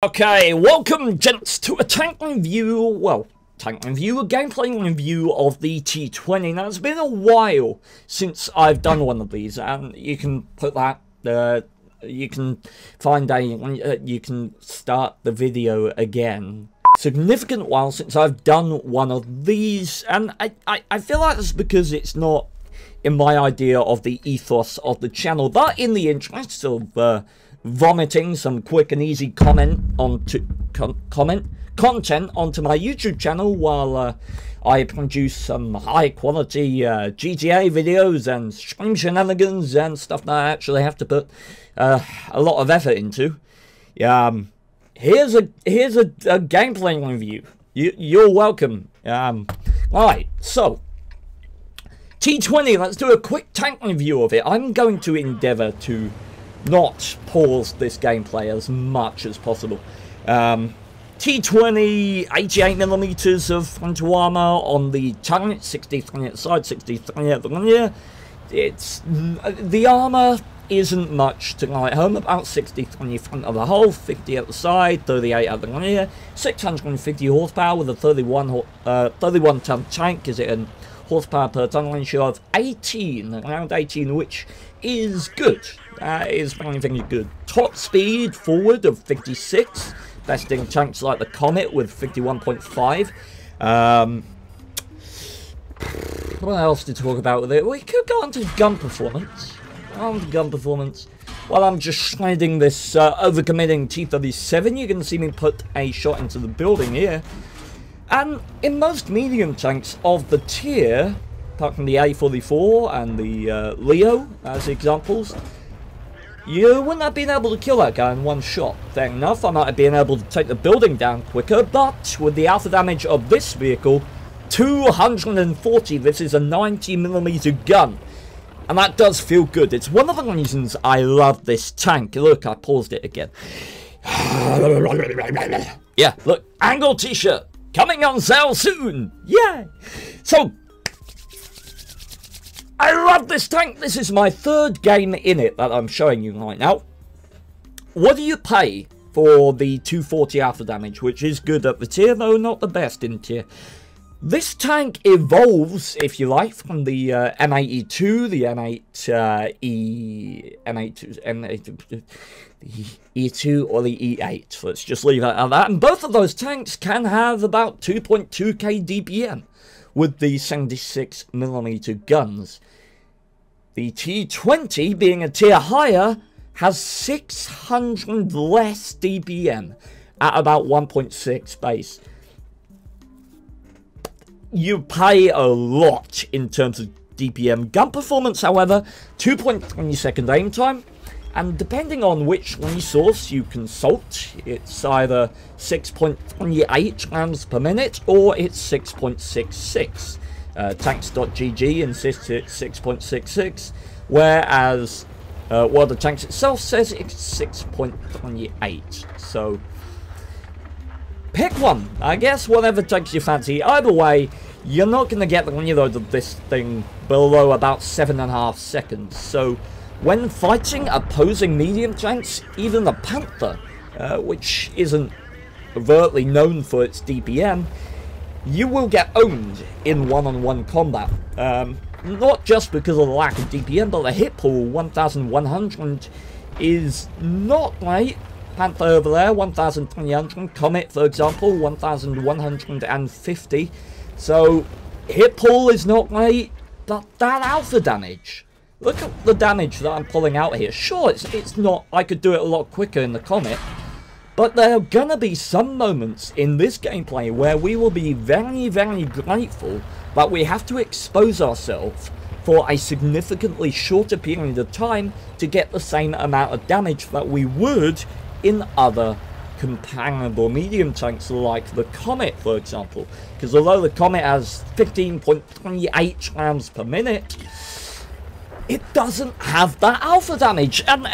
Okay, welcome gents to a tank review, a gameplay review of the T20. Now it's been a while since I've done one of these, and you can put that, you can start the video again. Significant while since I've done one of these, and I feel like it's because it's not in my idea of the ethos of the channel, but in the interest of, vomiting some quick and easy content onto my YouTube channel while I produce some high quality GTA videos and stream shenanigans and stuff that I actually have to put a lot of effort into. Here's a gameplay review. You're welcome. Alright, so T20, let's do a quick tank review of it. I'm going to endeavour to not pause this gameplay as much as possible. T20, 88mm of frontal armor on the turret, 63 at the side, 63 at the rear. It's the armor isn't much to write home about. 63 front of the hull, 50 at the side, 38 at the rear, 650 horsepower with a 31 ton tank. Is it a horsepower per ton ratio of 18, around 18, which is good. That is very, very good. Top speed forward of 56, besting tanks like the Comet with 51.5. What else to talk about with it? We could go on to gun performance. While I'm just sliding this overcommitting T37, you can see me put a shot into the building here. And in most medium tanks of the tier, apart from the A44 and the Leo as examples, you wouldn't have been able to kill that guy in one shot. Fair enough, I might have been able to take the building down quicker, but with the alpha damage of this vehicle, 240, this is a 90mm gun. And that does feel good. It's one of the reasons I love this tank. Look, I paused it again. Yeah, look, Angle t-shirt. Coming on sale soon! Yeah! So, I love this tank. This is my third game in it that I'm showing you right now. What do you pay for the 240 alpha damage, which is good at the tier, though not the best in tier? This tank evolves, if you like, from the M8E2, the the E2 or the E8. Let's just leave it at that. And both of those tanks can have about 2.2k DPM with the 76mm guns. The T20, being a tier higher, has 600 less DPM at about 1.6 base. You pay a lot in terms of DPM. Gun performance, however, 2.20 second aim time, and depending on which resource you consult, it's either 6.28 rounds per minute or it's 6.66. Tanks.gg insists it's 6.66, whereas World of Tanks itself says it's 6.28. So pick one, I guess, whatever takes your fancy. Either way, you're not going to get the reload of this thing below about 7.5 seconds. So when fighting opposing medium tanks, even the Panther, which isn't overtly known for its DPM, you will get owned in one-on-one combat. Not just because of the lack of DPM, but the hit pool, 1,100, is not great. Panther over there, 1,300. Comet, for example, 1,150. So, hit pool is not great, but that alpha damage. Look at the damage that I'm pulling out here. Sure, it's not, I could do it a lot quicker in the Comet, but there are gonna be some moments in this gameplay where we will be very, very grateful that we have to expose ourselves for a significantly shorter period of time to get the same amount of damage that we would in other comparable medium tanks like the Comet, for example. Because although the Comet has 15.28 rounds per minute, it doesn't have that alpha damage. And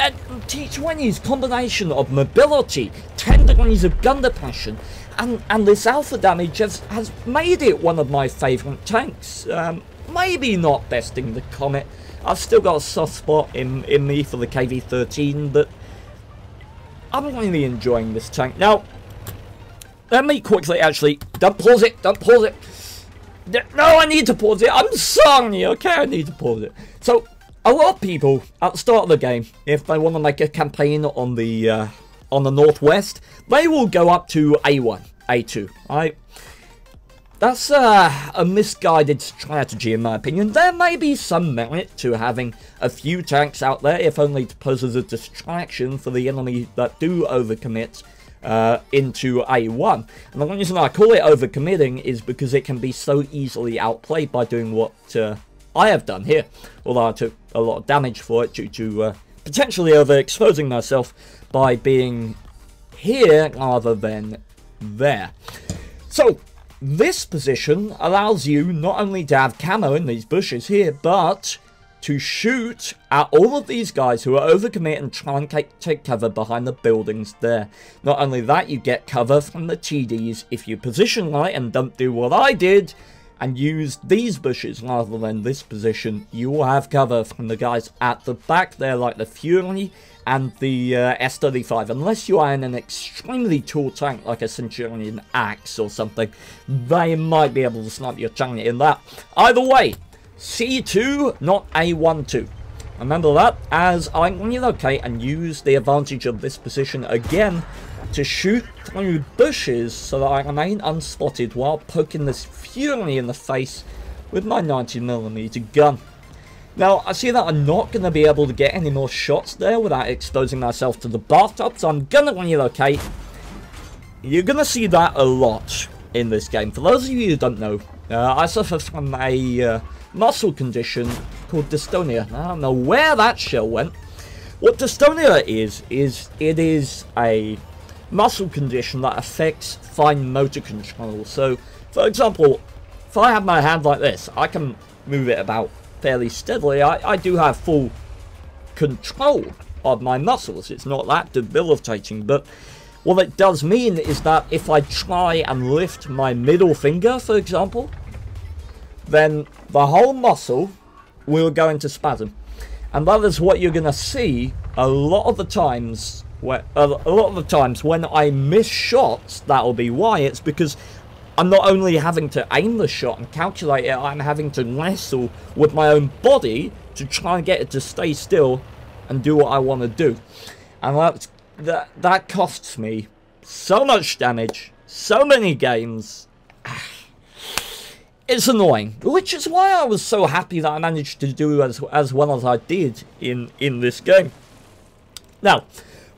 T20's combination of mobility, 10 degrees of gun depression, and this alpha damage has made it one of my favourite tanks. Maybe not besting the Comet. I've still got a soft spot in me for the KV-13, but I'm really enjoying this tank. Now, let me quickly, actually, don't pause it, don't pause it. No, I need to pause it. I'm sorry, okay? I need to pause it. So, a lot of people, at the start of the game, if they want to make a campaign on the Northwest, they will go up to A1, A2, right? That's a misguided strategy, in my opinion. There may be some merit to having a few tanks out there, if only to pose as a distraction for the enemy that do overcommit into A1. And the reason I call it overcommitting is because it can be so easily outplayed by doing what I have done here. Although I took a lot of damage for it due to potentially overexposing myself by being here rather than there. So, this position allows you not only to have camo in these bushes here, but to shoot at all of these guys who are overcommit and try and take cover behind the buildings there. Not only that, you get cover from the TDs if you position right and don't do what I did and use these bushes rather than this position. You will have cover from the guys at the back there, like the Fury and the S35. Unless you are in an extremely tall tank like a Centurion Axe or something, they might be able to snipe your tank in that. Either way, C2, not A12. Remember that, as I relocate and use the advantage of this position again to shoot through bushes so that I remain unspotted while poking this Fury in the face with my 90mm gun. Now, I see that I'm not going to be able to get any more shots there without exposing myself to the bathtub, so I'm going to relocate. You're going to see that a lot in this game. For those of you who don't know, I suffer from a muscle condition called dystonia. I don't know where that shell went. What dystonia is it is a muscle condition that affects fine motor control. So, for example, if I have my hand like this, I can move it about fairly steadily. I do have full control of my muscles. It's not that debilitating, but what it does mean is that if I try and lift my middle finger, for example, then the whole muscle will go into spasm. And that is what you're going to see a lot of the times. When I miss shots, that'll be why. It's because I'm not only having to aim the shot and calculate it, I'm having to wrestle with my own body to try and get it to stay still and do what I want to do. And that costs me so much damage, so many games. It's annoying, which is why I was so happy that I managed to do as well as I did in this game. Now,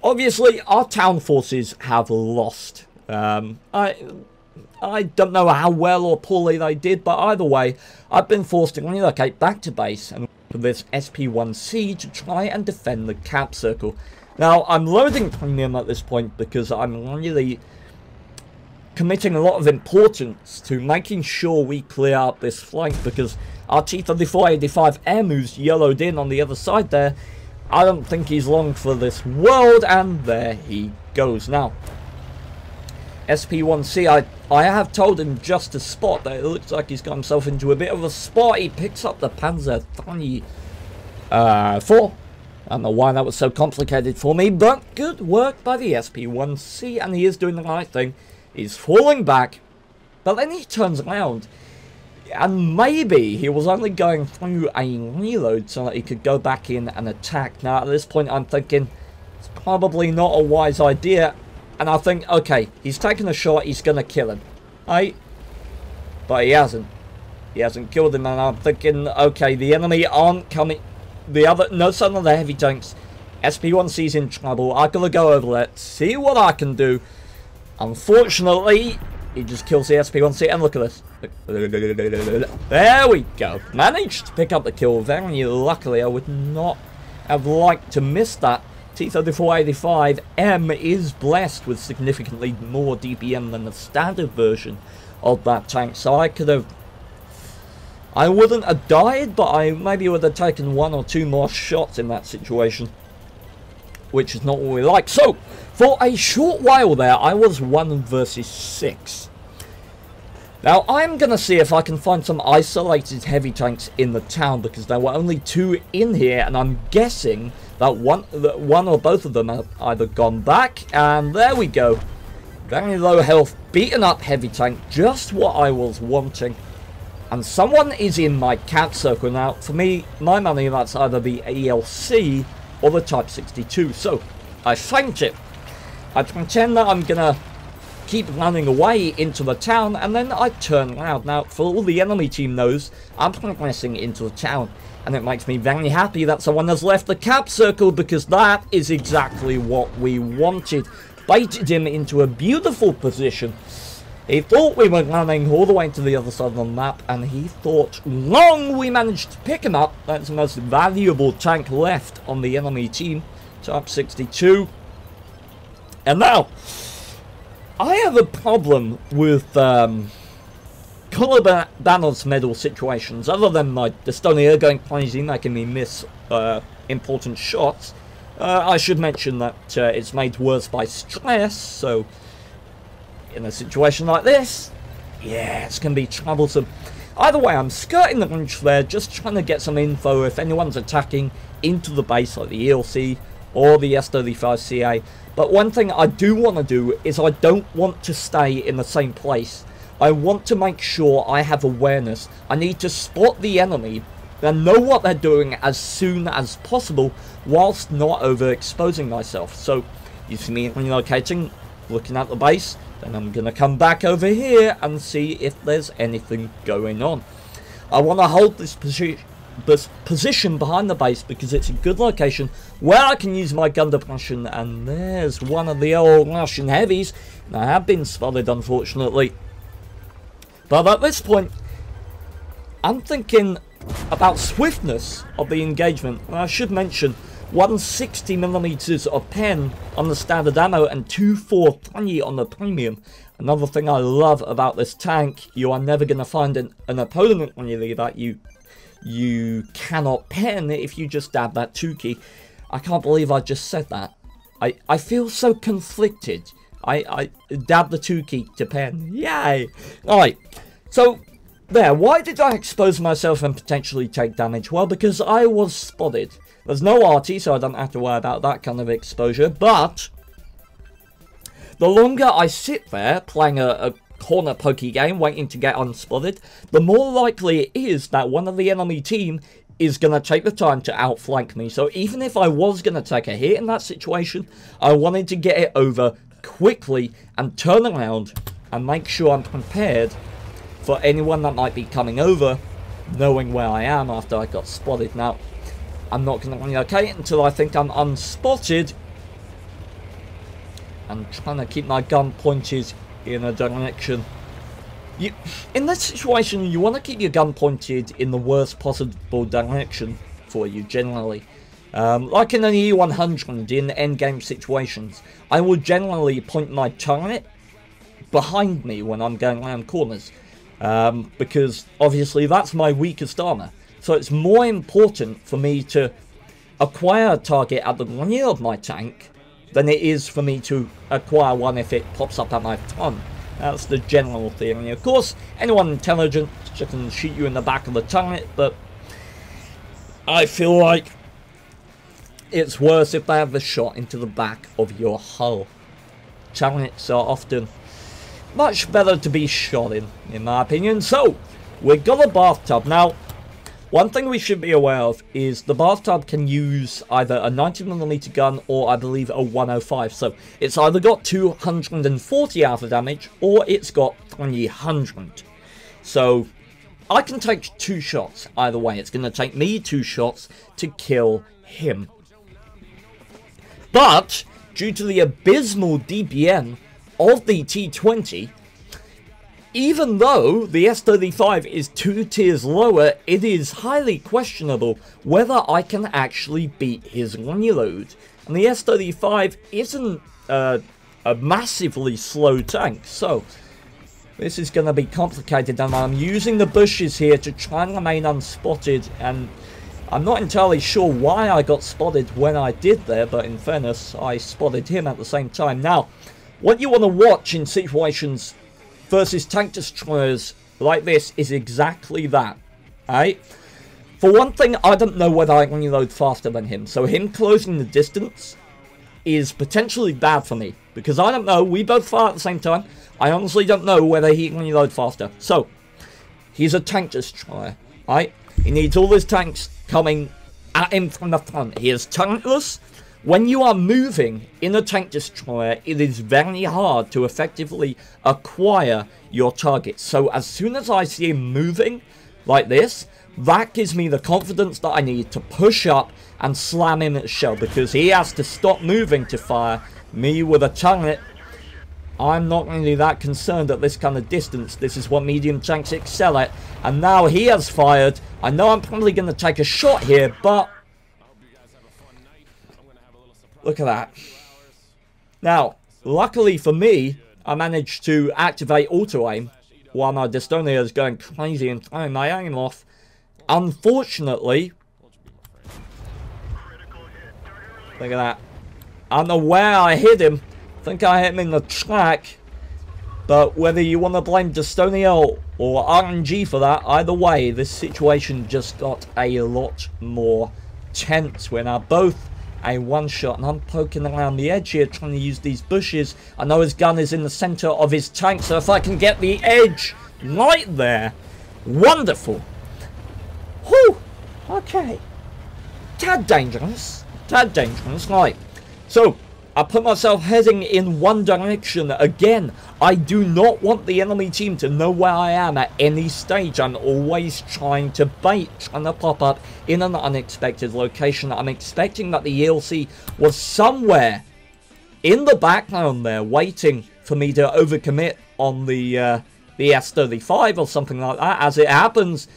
obviously, our town forces have lost. I don't know how well or poorly they did, but either way, I've been forced to relocate back to base and for this SP1C to try and defend the cap circle. Now, I'm loading premium at this point because I'm really committing a lot of importance to making sure we clear up this flank, because our T-34-85M, who's yellowed in on the other side there, I don't think he's long for this world, and there he goes. Now, SP1C, I have told him just to spot that it looks like he's got himself into a bit of a spot. He picks up the Panzer III 4. I don't know why that was so complicated for me, but good work by the SP1C, and he is doing the right thing. He's falling back, but then he turns around, and maybe he was only going through a reload so that he could go back in and attack. Now, at this point, I'm thinking it's probably not a wise idea. And I think, okay, he's taken a shot, he's going to kill him. Right? But he hasn't. He hasn't killed him, and I'm thinking, okay, the enemy aren't coming. No, some of the heavy tanks. SP1C's in trouble. I'm going to go over there, see what I can do. Unfortunately, he just kills the SP1C, and look at this. There we go. Managed to pick up the kill very luckily. I would not have liked to miss that. T-34-85M is blessed with significantly more DPM than the standard version of that tank, so I wouldn't have died, but I maybe would have taken 1 or 2 more shots in that situation, which is not what we like. So, for a short while there, I was 1 versus 6. Now, I'm going to see if I can find some isolated heavy tanks in the town, because there were only 2 in here, and I'm guessing that one or both of them have either gone back, and there we go. Very low health, beaten up heavy tank, just what I was wanting. And someone is in my cap circle now. For me, my money, that's either the ELC or the Type 62. So, I feint it. I pretend that I'm going to keep running away into the town, and then I turn around. Now, for all the enemy team knows, I'm progressing into the town, and it makes me very happy that someone has left the cap circle, because that is exactly what we wanted. Baited him into a beautiful position. He thought we were running all the way to the other side of the map, and he thought wrong. We managed to pick him up. That's the most valuable tank left on the enemy team, Type 62. And now, I have a problem with Color Banner's medal situations, other than my dystonia going crazy, making me miss important shots. I should mention that it's made worse by stress, so in a situation like this, yeah, it's going to be troublesome. Either way, I'm skirting the ridge there, just trying to get some info if anyone's attacking into the base, like the ELC or the S35CA. But one thing I do want to do is I don't want to stay in the same place. I want to make sure I have awareness. I need to spot the enemy and know what they're doing as soon as possible, whilst not overexposing myself. So, you see me relocating, looking at the base, then I'm going to come back over here and see if there's anything going on. I want to hold this position behind the base because it's a good location where I can use my gun depression, and there's one of the old Russian heavies. I have been spotted, unfortunately. But at this point, I'm thinking about swiftness of the engagement. And I should mention 160mm of pen on the standard ammo and 243 on the premium. Another thing I love about this tank, you are never going to find an opponent really that you cannot pen if you just dab that 2 key. I can't believe I just said that. I feel so conflicted. I dab the 2 key to pen. Yay! Alright, so there. Why did I expose myself and potentially take damage? Well, because I was spotted. There's no RT, so I don't have to worry about that kind of exposure, but the longer I sit there playing a corner pokey game, waiting to get unspotted, the more likely it is that one of the enemy team is going to take the time to outflank me. So even if I was going to take a hit in that situation, I wanted to get it over quickly and turn around and make sure I'm prepared for anyone that might be coming over, knowing where I am after I got spotted. Now, I'm not going to relocate until I think I'm unspotted. I'm trying to keep my gun pointed in a direction. In this situation, you want to keep your gun pointed in the worst possible direction for you, generally. Like in an E100 in endgame situations, I will generally point my turret behind me when I'm going around corners. Because obviously that's my weakest armor. So it's more important for me to acquire a target at the rear of my tank than it is for me to acquire one if it pops up at my front. That's the general theory. Of course, anyone intelligent can shoot you in the back of the turret, but I feel like it's worse if they have the shot into the back of your hull. Turrets are often much better to be shot in my opinion. So, we've got a bathtub. Now, one thing we should be aware of is the bathtub can use either a 90mm gun or I believe a 105. So, it's either got 240 alpha damage or it's got 300. So, I can take 2 shots either way. It's going to take me 2 shots to kill him. But, due to the abysmal DPM of the T20, even though the S35 is 2 tiers lower, it is highly questionable whether I can actually beat his reload. And the S35 isn't a massively slow tank, so this is going to be complicated, and I'm using the bushes here to try and remain unspotted, and I'm not entirely sure why I got spotted when I did there, but in fairness, I spotted him at the same time. Now, what you want to watch in situations versus tank destroyers like this is exactly that. Alright? For one thing, I don't know whether I can reload faster than him. So him closing the distance is potentially bad for me. Because I don't know, we both fire at the same time. I honestly don't know whether he can reload faster. So, he's a tank destroyer. Right? He needs all his tanks coming at him from the front. He is tankless. When you are moving in a tank destroyer, it is very hard to effectively acquire your targets. So as soon as I see him moving like this, that gives me the confidence that I need to push up and slam him at the shell, because he has to stop moving to fire me with a turret. I'm not really that concerned at this kind of distance. This is what medium tanks excel at. And now he has fired. I know I'm probably going to take a shot here, but look at that. Now, luckily for me, I managed to activate auto-aim while my Dystonia is going crazy and throwing my aim off. Unfortunately, look at that. I don't know where I hit him. I think I hit him in the track. But whether you want to blame Dystonia or RNG for that, either way, this situation just got a lot more tense. We're now both a one-shot, and I'm poking around the edge here trying to use these bushes. I know his gun is in the center of his tank, so if I can get the edge right there, wonderful. Whew, okay. Tad dangerous, right. So, I put myself heading in one direction again. I do not want the enemy team to know where I am at any stage. I'm always trying to bait, trying to pop up in an unexpected location. I'm expecting that the ELC was somewhere in the background there, waiting for me to overcommit on the S-35 or something like that. As it happens,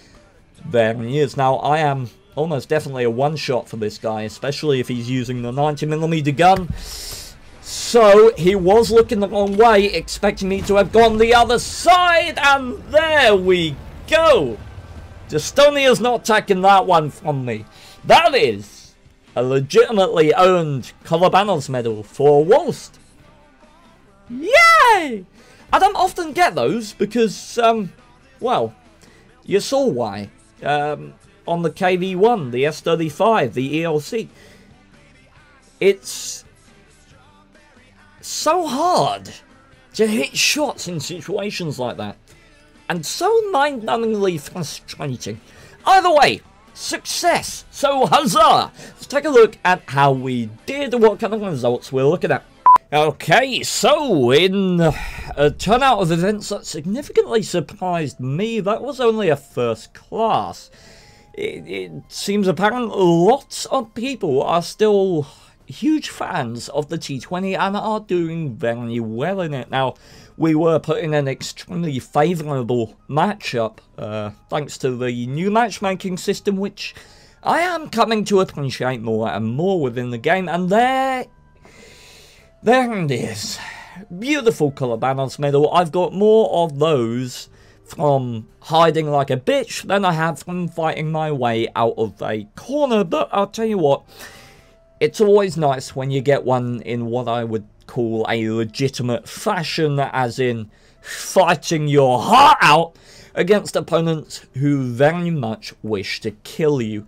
there he is. Now, I am almost definitely a one-shot for this guy, especially if he's using the 90mm gun. So, he was looking the wrong way, expecting me to have gone the other side, and there we go! Dystonia's not taking that one from me. That is a legitimately owned Colobanos medal for wallst. Yay! I don't often get those because, well, you saw why. On the KV-1, the S-35, the ELC. It's so hard to hit shots in situations like that. And so mind-numbingly frustrating. Either way, success! So huzzah! Let's take a look at how we did, what kind of results we're looking at. Okay, so in a turnout of events that significantly surprised me, that was only a first class. It seems apparent lots of people are still huge fans of the T20 and are doing very well in it. Now, we were put in an extremely favourable matchup, thanks to the new matchmaking system, which I am coming to appreciate more and more within the game. And there it is. Beautiful Colobanos medal. I've got more of those from hiding like a bitch than I have from fighting my way out of a corner. But I'll tell you what, it's always nice when you get one in what I would call a legitimate fashion, as in fighting your heart out against opponents who very much wish to kill you.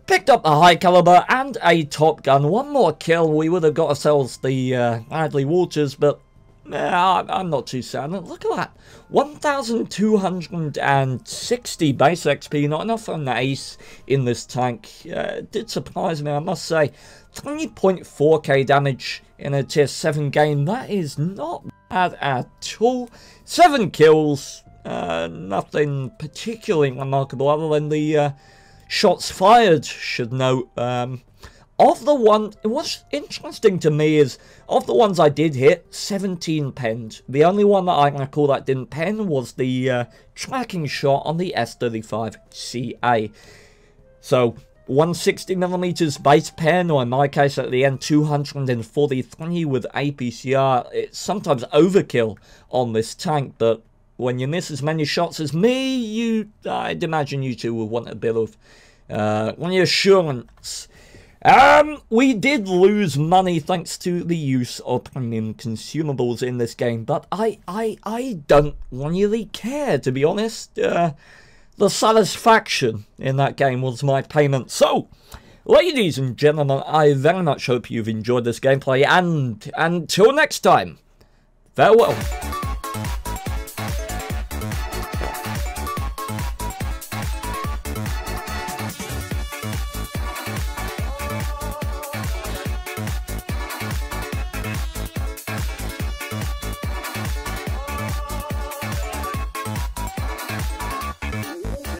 Picked up the high caliber and a top gun. One more kill, we would have got ourselves the Bradley Waters, but I'm not too sad. Look at that, 1,260 base XP, not enough for an ace in this tank. It did surprise me, I must say. 3.4k damage in a tier 7 game, that is not bad at all. 7 kills, nothing particularly remarkable other than the shots fired, should note. Of the one, what's interesting to me is, of the ones I did hit, 17 penned. The only one that I can recall that didn't pen was the tracking shot on the S-35CA. So, 160mm base pen, or in my case at the end 243 with APCR. It's sometimes overkill on this tank, but when you miss as many shots as me, I'd imagine you two will want a bit of reassurance. We did lose money thanks to the use of premium consumables in this game, but I don't really care, to be honest. The satisfaction in that game was my payment. So, ladies and gentlemen, I very much hope you've enjoyed this gameplay, and until next time, farewell.